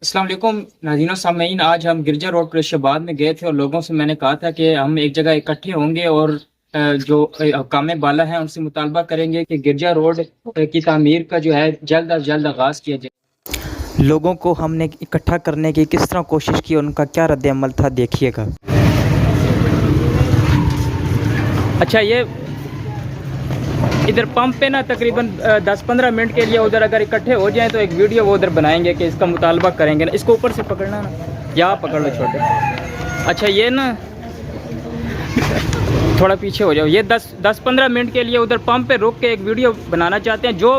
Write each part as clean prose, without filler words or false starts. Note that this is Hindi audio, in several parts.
अस्सलाम वालेकुम नाज़रीन और सामीन। आज हम गिरजा रोड फिरोजाबाद में गए थे और लोगों से मैंने कहा था कि हम एक जगह इकट्ठे होंगे और जो हकाम बाला हैं उनसे मुतालबा करेंगे कि गिरजा रोड की तामीर का जो है जल्द अज जल्द आगाज़ किया जाए। लोगों को हमने इकट्ठा करने की किस तरह कोशिश की, उनका क्या रद्द-ए-अमल था, देखिएगा। अच्छा, ये इधर पंप पे ना तकरीबन 10-15 मिनट के लिए उधर अगर इकट्ठे हो जाएं तो एक वीडियो वो उधर बनाएंगे कि इसका मुतालबा करेंगे ना। इसको ऊपर से पकड़ना ना, या आप पकड़ लो छोटे। अच्छा, ये ना थोड़ा पीछे हो जाओ। ये 10-15 मिनट के लिए उधर पंप पे रुक के एक वीडियो बनाना चाहते हैं। जो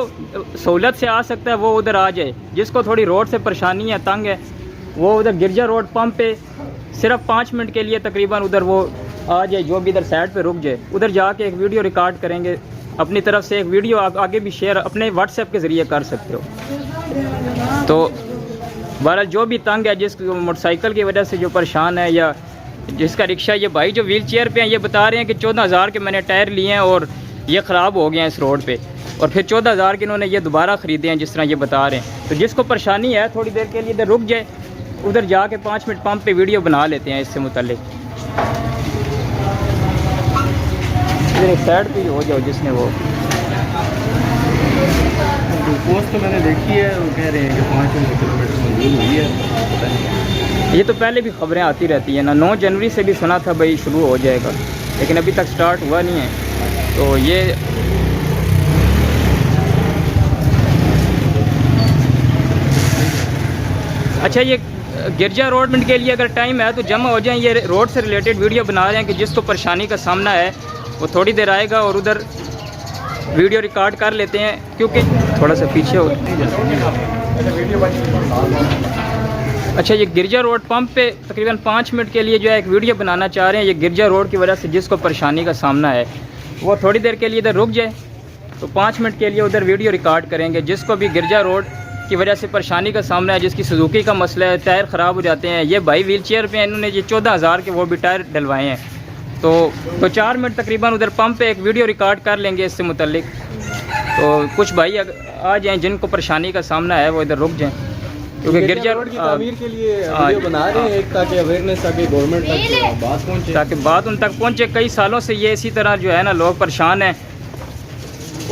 सहूलत से आ सकता है वो उधर आ जाए। जिसको थोड़ी रोड से परेशानी है, तंग है, वो उधर गिरजा रोड पंप पे सिर्फ 5 मिनट के लिए तकरीबन उधर वो आ जाए। जो भी इधर साइड पे रुक जाए, उधर जाके एक वीडियो रिकॉर्ड करेंगे अपनी तरफ से। एक वीडियो आप आगे भी शेयर अपने व्हाट्सएप के ज़रिए कर सकते हो। तो बहरहाल जो भी तंग है, जिस मोटरसाइकिल की वजह से जो परेशान है या जिसका रिक्शा, ये भाई जो व्हील चेयर पे हैं ये बता रहे हैं कि 14,000 के मैंने टायर लिए हैं और ये ख़राब हो गए हैं इस रोड पे, और फिर 14,000 के इन्होंने ये दोबारा ख़रीदे हैं, जिस तरह ये बता रहे हैं। तो जिसको परेशानी है थोड़ी देर के लिए इधर रुक जाए, उधर जाके 5 मिनट पंप पे वीडियो बना लेते हैं इससे मुतल्लिक। इधर एक साइड पे ही हो जाओ जिसने वो पोस्ट तो मैंने देखी है, वो कह रहे हैं कि 5 किलोमीटर मंजूर हुई है। पता नहीं, ये तो पहले भी खबरें आती रहती हैं ना। 9 जनवरी से भी सुना था भाई शुरू हो जाएगा, लेकिन अभी तक स्टार्ट हुआ नहीं है। तो ये अच्छा, ये गिरजा रोड के लिए अगर टाइम है तो जमा हो जाएं। ये रोड से रिलेटेड वीडियो बना रहे हैं कि जिसको परेशानी का सामना है वो थोड़ी देर आएगा और उधर वीडियो रिकॉर्ड कर लेते हैं, क्योंकि थोड़ा सा पीछे हो। अच्छा, ये गिरजा रोड पंप पे तकरीबन 5 मिनट के लिए जो है एक वीडियो बनाना चाह रहे हैं। ये गिरजा रोड की वजह से जिसको परेशानी का सामना है वो थोड़ी देर के लिए इधर रुक जाए, तो 5 मिनट के लिए उधर वीडियो रिकॉर्ड करेंगे। जिसको भी गिरजा रोड की वजह से परेशानी का सामना है, जिसकी सुजुकी का मसला है, टायर ख़राब हो जाते हैं। ये भाई व्हील चेयर पर हैं, इन्होंने ये 14,000 के वो भी टायर डलवाए हैं। तो 4 मिनट तकरीबन उधर पंप पे एक वीडियो रिकॉर्ड कर लेंगे इससे मुतल्लिक। तो कुछ भाई आ जाएँ जिनको परेशानी का सामना है वो इधर रुक जाएँ, क्योंकि गिरजा रोड की तामीर के लिए वीडियो बना रहे हैं एक, ताकि अवेयरनेस ताकि गवर्नमेंट तक बात पहुंचे, ताकि बात उन तक पहुंचे। कई सालों से ये इसी तरह जो है ना लोग परेशान हैं,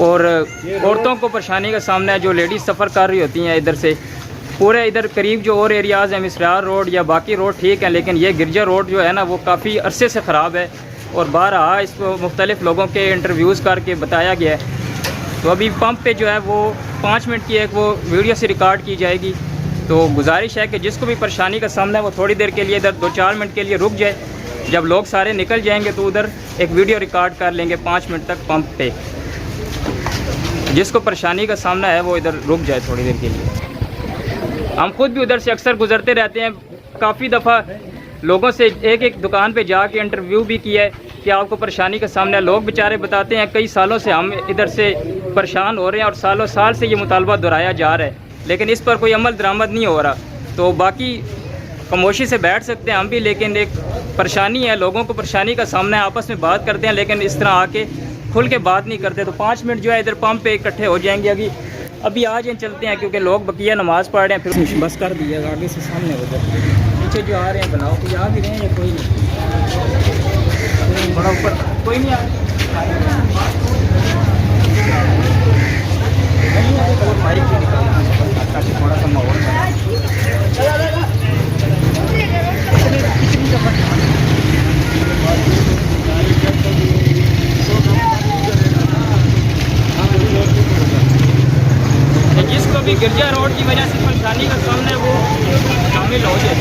और औरतों को परेशानी का सामना है जो लेडीज़ सफ़र कर रही होती हैं इधर से। पूरे इधर करीब जो और एरियाज़ हैं, मिसरार रोड या बाकी रोड ठीक हैं, लेकिन ये गिरजा रोड जो है ना वो काफ़ी अरसे से ख़राब है। और बारहा इसको मुख्तलिफ़ लोगों के इंटरव्यूज़ करके बताया गया है। तो अभी पंप पे जो है वो 5 मिनट की एक वो वीडियो से रिकॉर्ड की जाएगी। तो गुजारिश है कि जिसको भी परेशानी का सामना है वो थोड़ी देर के लिए इधर 2-4 मिनट के लिए रुक जाए। जब लोग सारे निकल जाएंगे तो उधर एक वीडियो रिकॉर्ड कर लेंगे 5 मिनट तक पंप पे। जिसको परेशानी का सामना है वो इधर रुक जाए थोड़ी देर के लिए। हम खुद भी उधर से अक्सर गुजरते रहते हैं। काफ़ी दफ़ा लोगों से एक दुकान पे जाके इंटरव्यू भी किया है कि आपको परेशानी का सामना है। लोग बेचारे बताते हैं कई सालों से हम इधर से परेशान हो रहे हैं और सालों साल से ये मुतालबा दोहराया जा रहा है, लेकिन इस पर कोई अमल दरामद नहीं हो रहा। तो बाकी खामोशी से बैठ सकते हैं हम भी, लेकिन एक परेशानी है, लोगों को परेशानी का सामना है, आपस में बात करते हैं लेकिन इस तरह आके खुल के बात नहीं करते। तो 5 मिनट जो है इधर पंप पे इकट्ठे हो जाएंगे। अभी आ जाए, चलते हैं, क्योंकि लोग बकिया नमाज़ पढ़ रहे हैं। फिर बस कर दिया आगे से सामने उधर पीछे जो आ रहे हैं बनाओ, कोई आ भी रहे हैं या कोई नहीं, बड़ा ऊपर कोई नहीं आ ताकि थोड़ा सा माहौल जिसको भी गिरजा रोड की वजह से परेशानी का सामना है वो शामिल हो जाए।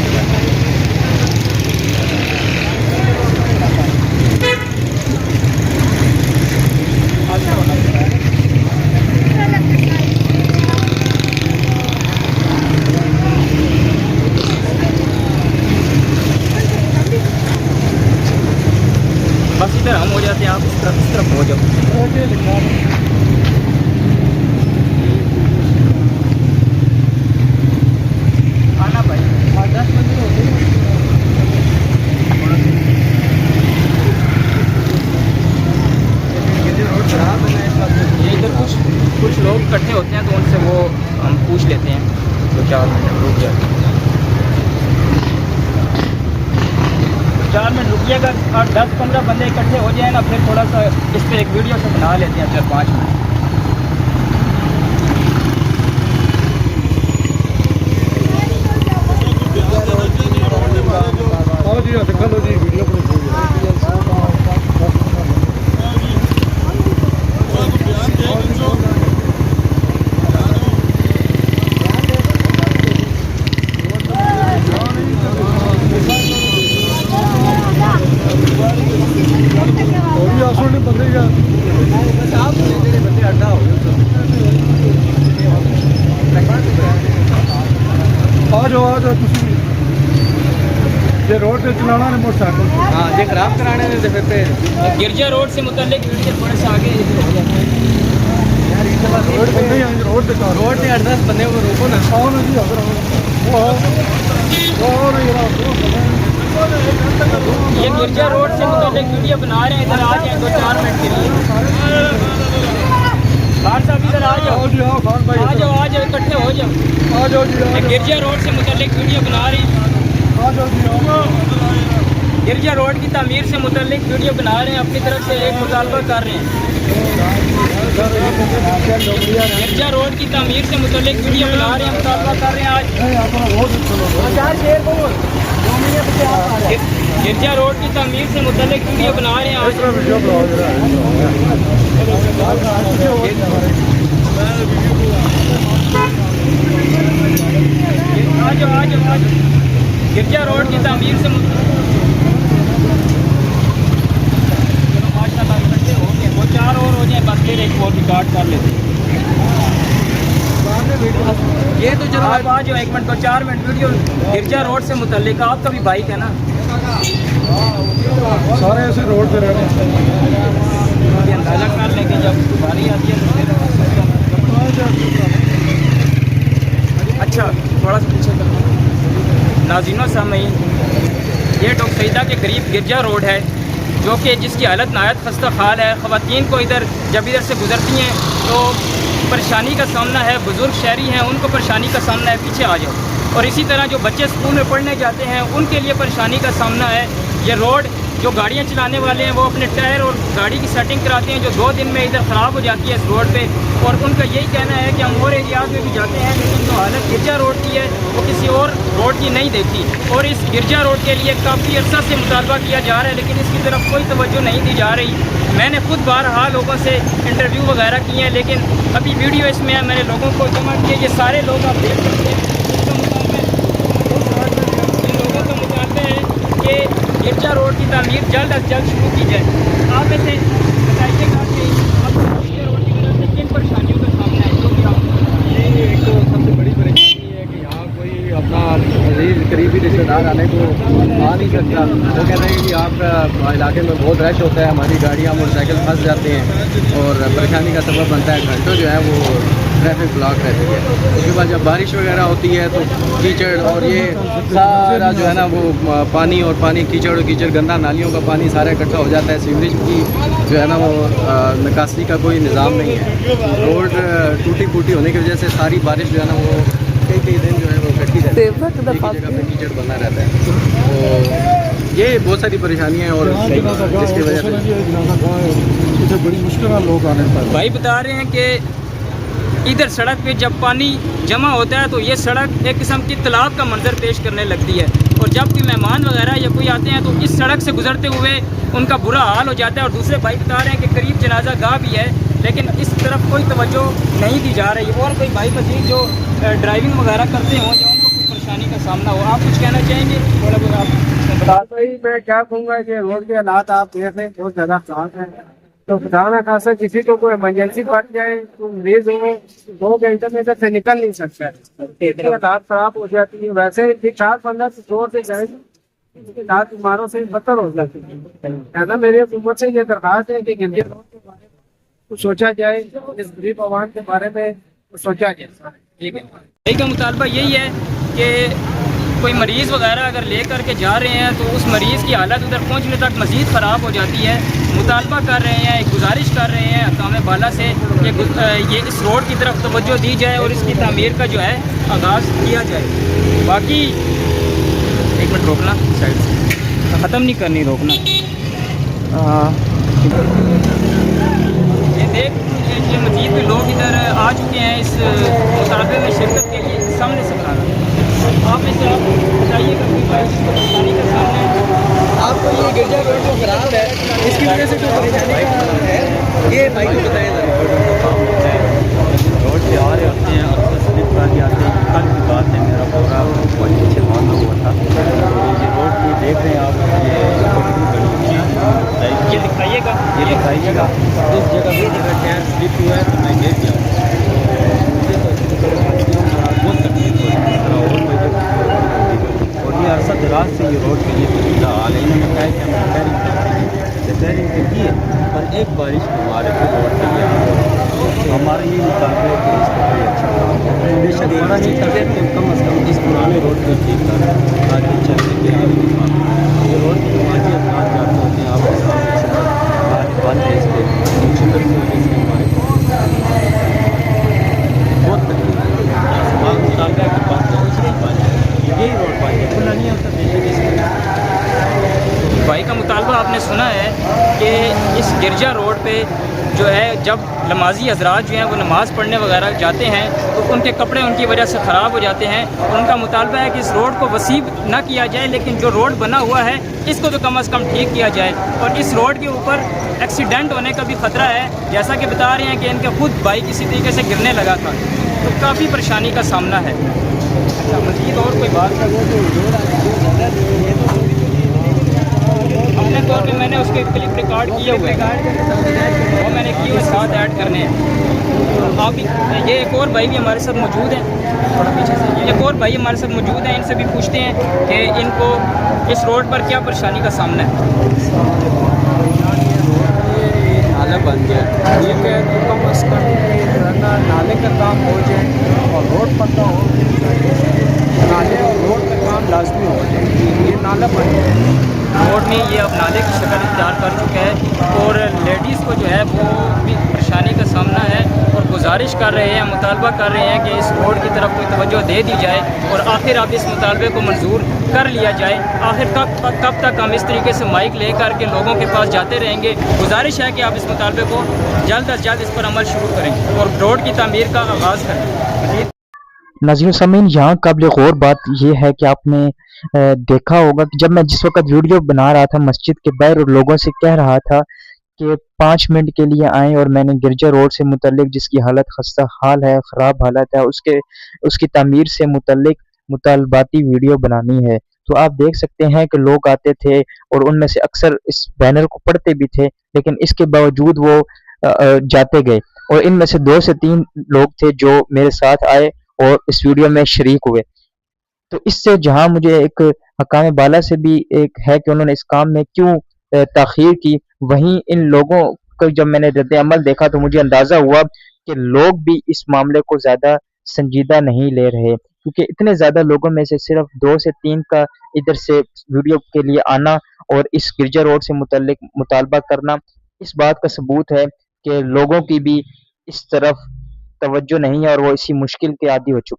बस इधर हम हो जाते हैं, आप इस तरफ हो जाओ। आना भाई 10 मिनट हो गए। ये इधर कुछ लोग इकट्ठे होते हैं तो उनसे वो हम पूछ लेते हैं, 2-4 मिनट रुक जाते हैं। 4 मिनट रुकिएगा और 10-15 बंदे इकट्ठे हो जाए ना, फिर थोड़ा सा इस पर एक वीडियो से बना लेते हैं 4-5 मिनट। चलो जी वीडियो ये रोड पे चलाना है मोटरसाइकिल। हाँ ये खराब कराने में तो फिर गिरजा रोड से मुतल्लिक वीडियो थोड़े से आगे रोड पे नहीं आएंगे, रोड पे 8-10 बंदे को रोको ना। आओ ना जी, अगर ये गिरजा रोड से मुतल्लिक वीडियो बना रहे हैं, इधर आ जाए 2-4 मिनट के लिए। खान साहब इधर आ जाओ, जी आओ खान भाई, आ जाओ इकट्ठे हो जाओ। आ जाओ जी, गिरजा रोड से मुतल्लिक वीडियो बना रहे हैं, आ जाओ जी, गिरजा रोड की तामीर से मुतल्लिक वीडियो बना रहे हैं, अपनी तरफ से एक मुतालबा कर रहे हैं। गिरजा रोड की तामीर से मुतल्लिक वीडियो बना रहे हैं, मुतालबा कर रहे हैं आज। गिरजा रोड की तामीर से मुतल्लिक वीडियो बना रहे हैं आज। आ जाओ गिरजा रोड की तामीर से माशाल्लाह इकट्ठे हो गए, वो 4 और हो जाए बस, फिर एक और रिकॉर्ड कर लेते हैं। ये तो चलो आप आ जाओ 1 मिनट 4 मिनट वीडियो गिरजा रोड से मुतल्लिक। आपका भी बाइक है ना? सारे ऐसे रोड पे रहने अंदाजा कर लेंगे जब बारी आती है तो फिर। अच्छा थोड़ा सा पीछे कर। नाज़रीन सामीन, ये डॉक्टर सईदा के करीब गिरजा रोड है, जो कि जिसकी हालत नायत खस्ता हाल है। ख़वातीन को जब इधर से गुजरती हैं तो परेशानी का सामना है, बुज़ुर्ग शहरी हैं उनको परेशानी का सामना है, पीछे आ जाओ। और इसी तरह जो बच्चे स्कूल में पढ़ने जाते हैं उनके लिए परेशानी का सामना है। ये रोड जो गाड़ियाँ चलाने वाले हैं वो अपने टायर और गाड़ी की सेटिंग कराते हैं, जो 2 दिन में इधर ख़राब हो जाती है इस रोड पे। और उनका यही कहना है कि हम और एरियाज़ में भी जाते हैं, लेकिन जो हालत गिरजा रोड की है वो किसी और रोड की नहीं देखती। और इस गिरजा रोड के लिए काफ़ी अर्सा से मुतालबा किया जा रहा है, लेकिन इसकी तरफ कोई तवज्जो नहीं दी जा रही। मैंने खुद बारहा लोगों से इंटरव्यू वगैरह किए हैं, लेकिन अभी वीडियो इसमें है, मैंने लोगों को जमा किए। ये सारे लोग आप देख सकते हैं, लोगों का मुतालबा है कि गिरजा रोड की तामीर जल्द अज जल्द शुरू की जाए। आप ऐसे बताइएगा कि अब गिरजा रोड की वजह से किन परेशानियों का सामना है? जो भी आप एक तो सबसे बड़ी परेशानी है कि यहाँ कोई अपना अजीज करीबी रिश्तेदार आने को आ नहीं सकता। वो कहते हैं कि आपका इलाके में बहुत रश होता है, हमारी गाड़ियाँ मोटरसाइकिल फंस जाते हैं और परेशानी का सबब बनता है। घंटों जो है वो ट्रैफिक ब्लॉक रहती है। उसके बाद जब बारिश वगैरह होती है तो कीचड़ और ये सारा जो है ना वो पानी कीचड़ और कीचड़ गंदा नालियों का पानी सारा इकट्ठा हो जाता है। सीवरेज की जो है ना वो निकासी का कोई निज़ाम नहीं है। रोड टूटी फूटी होने की वजह से सारी बारिश जो है ना वो कई दिन जो है वो इकट्ठी रहती है, एक जगह पे कीचड़ बना रहता है। तो ये बहुत सारी परेशानियाँ हैं और जिसकी वजह से बड़ी मुश्किल है लोग आने पर। भाई बता रहे हैं कि इधर सड़क पे जब पानी जमा होता है तो ये सड़क एक किस्म की तालाब का मंजर पेश करने लगती है। और जब कोई मेहमान वगैरह या कोई आते हैं तो इस सड़क से गुजरते हुए उनका बुरा हाल हो जाता है। और दूसरे भाई बता रहे हैं कि करीब जनाजा गाह भी है, लेकिन इस तरफ कोई तवज्जो नहीं दी जा रही। और कोई भाई मजीद जो ड्राइविंग वगैरह करते हों या उनको कोई परेशानी का सामना हो, आप कुछ कहना चाहेंगे? थोड़ा बहुत आप बता। मैं क्या कहूँगा कि रोड के हालात आप देख रहे हैं बहुत ज़्यादा खराब है। तो खुदा ना खासा किसी को कोई इमरजेंसी पड़ जाए तो मरीज हो 2 घंटे में इधर से निकल नहीं सकता है, हालात खराब हो जाती है। वैसे ठीक ठाक 15 से 2 से जाए हालात बीमारों से बदतर हो जाती है। ऐसा मेरी हुकूमत से ये दरखास्त है कि गिरजा रोड के बारे में कुछ सोचा जाए, इस गरीब आवाम के बारे में सोचा जाए। ठीक है, यही का मुतालबा यही है कि कोई मरीज़ वगैरह अगर ले करके जा रहे हैं तो उस मरीज़ की हालत उधर पहुंचने तक मज़ीद ख़राब हो जाती है। मुतालबा कर रहे हैं, एक गुजारिश कर रहे हैं अक़ाम बाला से कि ये इस रोड की तरफ तवज्जो दी जाए और इसकी तामीर का जो है आगाज़ किया जाए। बाकी 1 मिनट रोकना साइड से। ख़त्म नहीं करनी, रोकना। आ, ये देख लीजिए, मज़ीद भी लोग इधर आ चुके हैं इस मुतालबे में शिरकत के लिए। सामने से बना रहा आप में से आप बताइएगा कोई भाई जिसको परेशानी का सामना है। आपको ये गिरजा रोड जो खराब है, इसकी वजह से जो परेशानी है, ये भाई को बताएं ज़रा। रोड पे आ रहे होते हैं, अक्सर स्लिप कर जाते हैं। कल की बात है, मेरा पूरा बहुत पीछे मामला हुआ था। ये रोड भी देख रहे हैं आप, ये दिखाइएगा, ये दिखाइएगा। इस जगह पे मेरा टायर स्लिप हुआ है तो मैं गिर गया। मुझे तो बहुत तकलीफ हो रही है और कोई दिक्कत। और ये अरसा दराज से ये रोड के लिए तो बुरा हाल है। इन्होंने कहा कि हम रिपेयरिंग करते हैं, रिपेयरिंग तो किए, पर एक बारिश हमारे को रोड के लिए हमारा ये मुताबिक है कि इसको कोई अच्छा बेशक बड़ा नहीं करे तो कम अज़ कम इस पुराने रोड को ठीक कर आगे चलने के लिए। ये रोड के माजी अपराध जाते होते हैं, आपके सामने आज बंद है, इस पर शिकर की वजह से हमारे बहुत तकलीफ है। मुताबिक के पास इसलिए बंद है, यही रोड बंद है, खुला नहीं होता बेशक इसमें। भाई का मुतालबा आपने सुना है कि इस गिरजा रोड पे जो है, जब नमाजी हजरात जो हैं वो नमाज़ पढ़ने वगैरह जाते हैं तो उनके कपड़े उनकी वजह से ख़राब हो जाते हैं। और उनका मुतालबा है कि इस रोड को वसी ना किया जाए, लेकिन जो रोड बना हुआ है इसको तो कम अज़ कम ठीक किया जाए। और इस रोड के ऊपर एक्सीडेंट होने का भी ख़तरा है, जैसा कि बता रहे हैं कि इनके खुद बाइक इसी तरीके से गिरने लगा था, तो काफ़ी परेशानी का सामना है। अच्छा, मज़ीद और कोई बात अपने तौर पे मैंने उसके क्लिप रिकॉर्ड किए हुए हैं और मैंने किए हुए साथ ऐड करने हैं। आप ये एक और भाई भी हमारे साथ मौजूद हैं, थोड़ा पीछे से एक और भाई हमारे साथ मौजूद हैं, इनसे भी पूछते हैं कि इनको इस रोड पर क्या परेशानी का सामना है। नाला बन गया, ये क्या तो कम अज़ कम नाले का काम हो जाए और रोड पक्का हो, नाले और रोड का काम लाजमी हो जाए। ये नाला बन गया रोड में, ये अब नाले की शक्ल इख्तियार कर चुका है और लेडीज़ को जो है वो भी परेशानी का सामना है और गुजारिश कर रहे हैं, मुतालबा कर रहे हैं कि इस रोड की तरफ कोई तवज्जो दे दी जाए और आखिर अब इस मुतालबे को मंजूर कर लिया जाए। आखिर कब तक हम इस तरीके से माइक ले कर के लोगों के पास जाते रहेंगे। गुजारिश है कि आप इस मुतालबे को जल्द अज जल्द इस पर अमल शुरू करें और रोड की तामीर का आगाज़ करें। नाज़रीन सामीन, यहाँ काबिल गौर बात यह है कि आपने देखा होगा कि जब मैं जिस वक्त वीडियो बना रहा था मस्जिद के बाहर और लोगों से कह रहा था कि 5 मिनट के लिए आएँ, और मैंने गिरजा रोड से मुतल्लिक जिसकी हालत खस्ता हाल है, ख़राब हालत है, उसकी तामीर से मुतल्लिक मुतालबाती वीडियो बनानी है। तो आप देख सकते हैं कि लोग आते थे और उनमें से अक्सर इस बैनर को पढ़ते भी थे, लेकिन इसके बावजूद वो जाते गए। और इनमें से 2 से 3 लोग थे जो मेरे साथ आए और इस वीडियो में शरीक हुए। तो इससे जहाँ मुझे एक हकाम बाला से भी एक है कि उन्होंने इस काम में क्यों ताख़ीर की, वहीं इन लोगों को जब मैंने रद्द-ए-अमल देखा तो मुझे अंदाज़ा हुआ कि लोग भी इस मामले को ज़्यादा संजीदा नहीं ले रहे, क्योंकि इतने ज़्यादा लोगों में से सिर्फ 2 से 3 का इधर से वीडियो के लिए आना और इस गिरजा रोड से मुतल्लिक मुतालबा करना, इस बात का सबूत है कि लोगों की भी इस तरफ तवज्जो नहीं है और वो इसी मुश्किल के आदी हो चुके हैं।